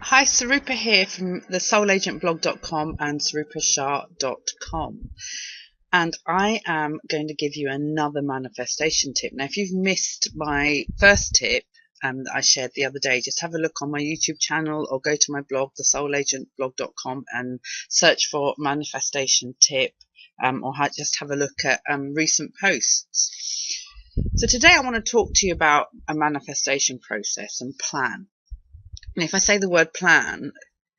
Hi, Sarupa here from the soulagentblog.com and sarupashah.com. And I am going to give you another manifestation tip. Now, if you've missed my first tip that I shared the other day, just have a look on my YouTube channel or go to my blog, the soulagentblog.com, and search for manifestation tip, or just have a look at recent posts. So today I want to talk to you about a manifestation process and plan. And if I say the word plan,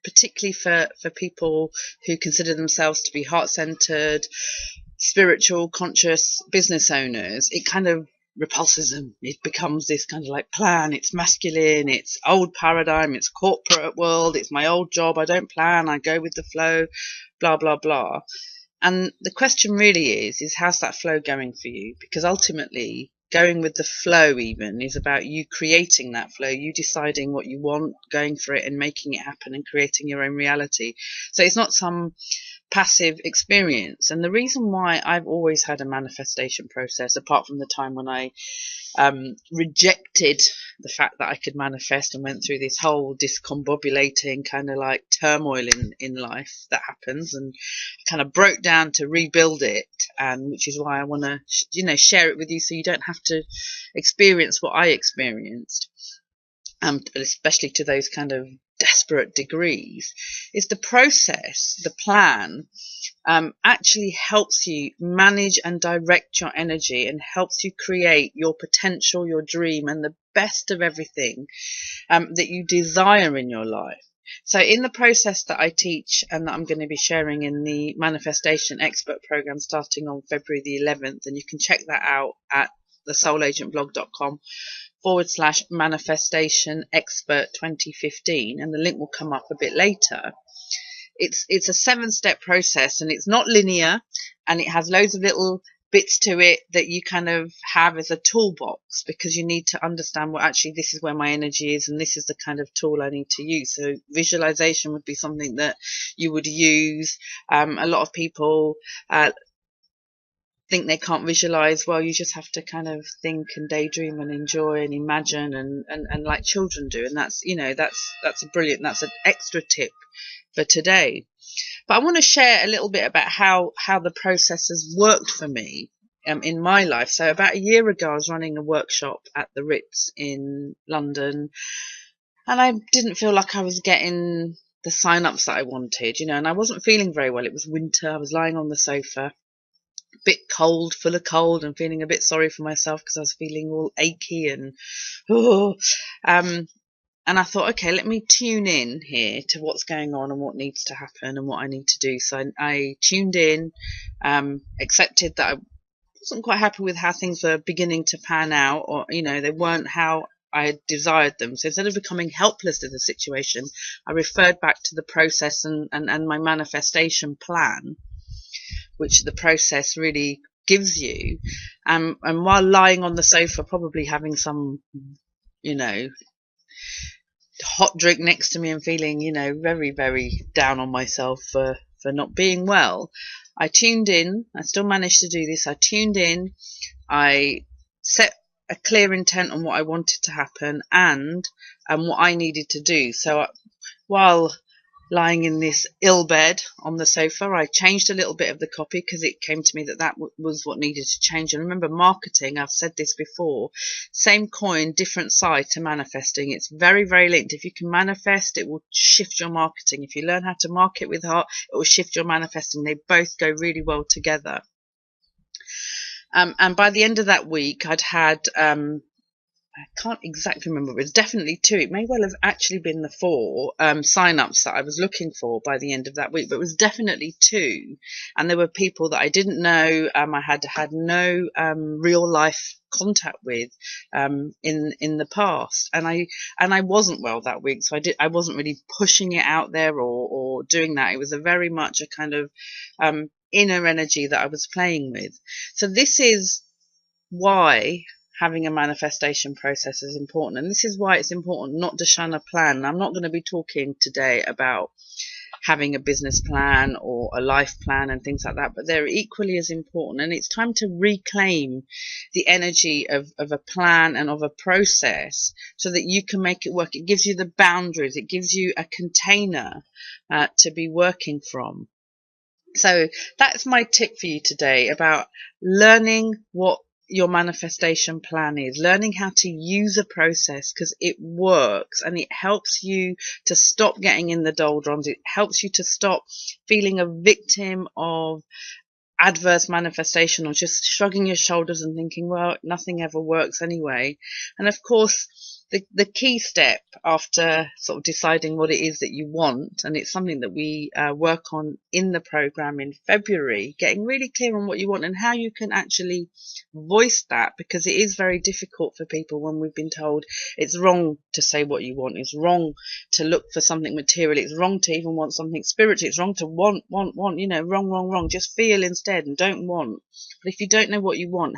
particularly for people who consider themselves to be heart-centered, spiritual, conscious business owners, it kind of repulses them. It becomes this kind of like plan. It's masculine, it's old paradigm, it's corporate world, it's my old job. I don't plan, I go with the flow, blah, blah, blah. And the question really is how's that flow going for you? Because ultimately, going with the flow even is about you creating that flow, you deciding what you want, going for it and making it happen and creating your own reality. So it's not some passive experience. And the reason why I've always had a manifestation process, apart from the time when I rejected the fact that I could manifest and went through this whole discombobulating kind of like turmoil in life that happens, and kind of broke down to rebuild it, and which is why I want to share it with you so you don't have to experience what I experienced, especially to those kind of desperate degrees. Is the process, the plan, actually helps you manage and direct your energy and helps you create your potential, your dream, and the best of everything that you desire in your life. So in the process that I teach and that I'm going to be sharing in the Manifestation Expert program starting on February the 11th, and you can check that out at thesoulagentblog.com/manifestation expert 2015, and the link will come up a bit later. It's a 7-step process, and it's not linear, and it has loads of little bits to it that you kind of have as a toolbox, because you need to understand, well, actually this is where my energy is and this is the kind of tool I need to use. So visualization would be something that you would use. A lot of people think they can't visualize. Well, you just have to kind of think and daydream and enjoy and imagine and like children do, and that's that's an extra tip for today. But I want to share a little bit about how the process has worked for me in my life. So about a year ago, I was running a workshop at the Ritz in London, and I didn't feel like I was getting the sign-ups that I wanted, and I wasn't feeling very well. It was winter. I was lying on the sofa, a bit cold, full of cold, and feeling a bit sorry for myself because I was feeling all achy and and I thought, okay, let me tune in here to what's going on and what needs to happen and what I need to do. So I tuned in, accepted that I wasn't quite happy with how things were beginning to pan out, or, they weren't how I had desired them. So instead of becoming helpless in the situation, I referred back to the process and my manifestation plan, which the process really gives you. And while lying on the sofa, probably having some, hot drink next to me and feeling, very, very down on myself for not being well, I tuned in. I still managed to do this. I tuned in. I set a clear intent on what I wanted to happen and what I needed to do. So while lying in this ill bed on the sofa, I changed a little bit of the copy because it came to me that was what needed to change. And remember, marketing, I've said this before, same coin, different side to manifesting. It's very, very linked. If you can manifest, it will shift your marketing. If you learn how to market with heart, it will shift your manifesting. They both go really well together. And by the end of that week, I'd had I can't exactly remember, but it was definitely 2. It may well have actually been the 4 sign-ups that I was looking for by the end of that week, but it was definitely 2. And there were people that I didn't know, I had no real life contact with in the past, and I wasn't well that week, so I wasn't really pushing it out there or doing that. It was a very much a kind of inner energy that I was playing with. So this is why having a manifestation process is important, and this is why it's important not to shun a plan. I'm not going to be talking today about having a business plan or a life plan and things like that, but they're equally as important. And it's time to reclaim the energy of a plan and of a process so that you can make it work. It gives you the boundaries. It gives you a container to be working from. So that's my tip for you today about learning what your manifestation plan is, learning how to use a process, because it works and it helps you to stop getting in the doldrums. It helps you to stop feeling a victim of adverse manifestation or just shrugging your shoulders and thinking, well, nothing ever works anyway. And of course, the key step after sort of deciding what it is that you want, and it's something that we work on in the program in February, getting really clear on what you want and how you can actually voice that, because it is very difficult for people when we've been told it's wrong to say what you want, it's wrong to look for something material, it's wrong to even want something spiritual, it's wrong to want, you know, wrong. Just feel instead and don't want. But if you don't know what you want,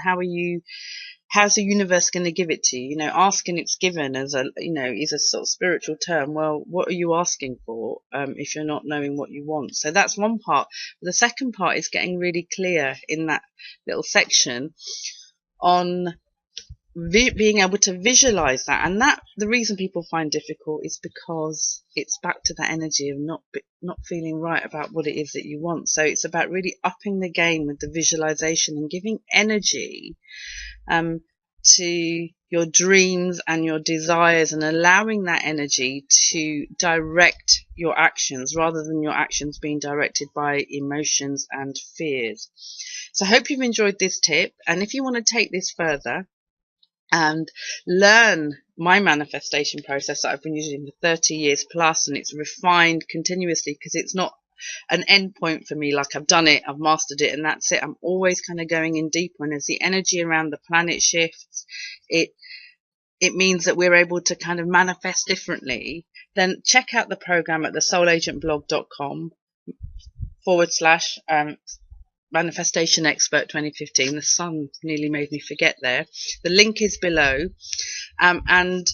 how's the universe going to give it to you? You know, asking it's given as a, you know, is a sort of spiritual term. Well, what are you asking for if you're not knowing what you want? So that's one part. The second part is getting really clear in that little section on being able to visualize that. And that the reason people find difficult is because it's back to that energy of not feeling right about what it is that you want. So it's about really upping the game with the visualization and giving energy to your dreams and your desires, and allowing that energy to direct your actions rather than your actions being directed by emotions and fears. So I hope you've enjoyed this tip, and if you want to take this further and learn my manifestation process that I've been using for 30 years plus, and it's refined continuously because it's not an end point for me, like I've done it, I've mastered it, and that's it. I'm always kind of going in deeper, and as the energy around the planet shifts, it means that we're able to kind of manifest differently. Then check out the program at thesoulagentblog.com / Manifestation Expert 2015. The sun nearly made me forget there. The link is below, and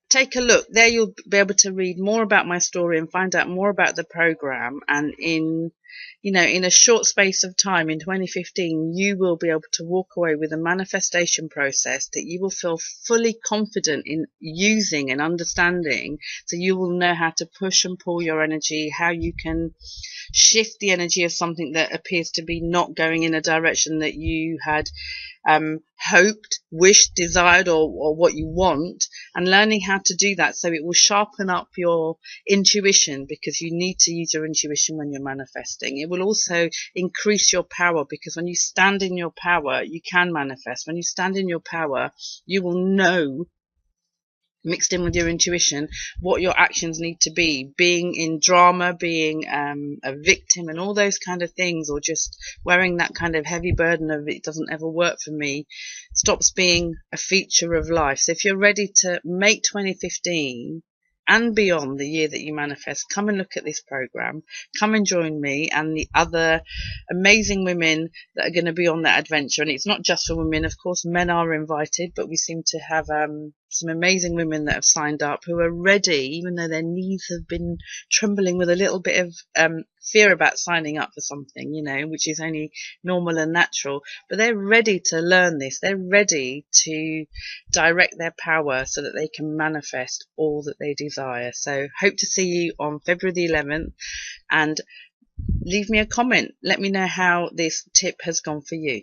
take a look there. You'll be able to read more about my story and find out more about the program. And in a short space of time in 2015, you will be able to walk away with a manifestation process that you will feel fully confident in using and understanding. So you will know how to push and pull your energy, how you can shift the energy of something that appears to be not going in a direction that you had hoped, wished, desired, or what you want, and learning how to do that. So it will sharpen up your intuition, because you need to use your intuition when you're manifesting. It will also increase your power, because when you stand in your power, you can manifest. When you stand in your power, you will know, mixed in with your intuition, what your actions need to be. Being in drama, being a victim and all those kind of things, or just wearing that kind of heavy burden of it doesn't ever work for me, stops being a feature of life. So if you're ready to make 2015 and beyond the year that you manifest, come and look at this program. Come and join me and the other amazing women that are going to be on that adventure. And it's not just for women, of course, men are invited, but we seem to have some amazing women that have signed up who are ready, even though their knees have been trembling with a little bit of fear about signing up for something, which is only normal and natural. But they're ready to learn this. They're ready to direct their power so that they can manifest all that they desire. So hope to see you on February the 11th, and leave me a comment. Let me know how this tip has gone for you.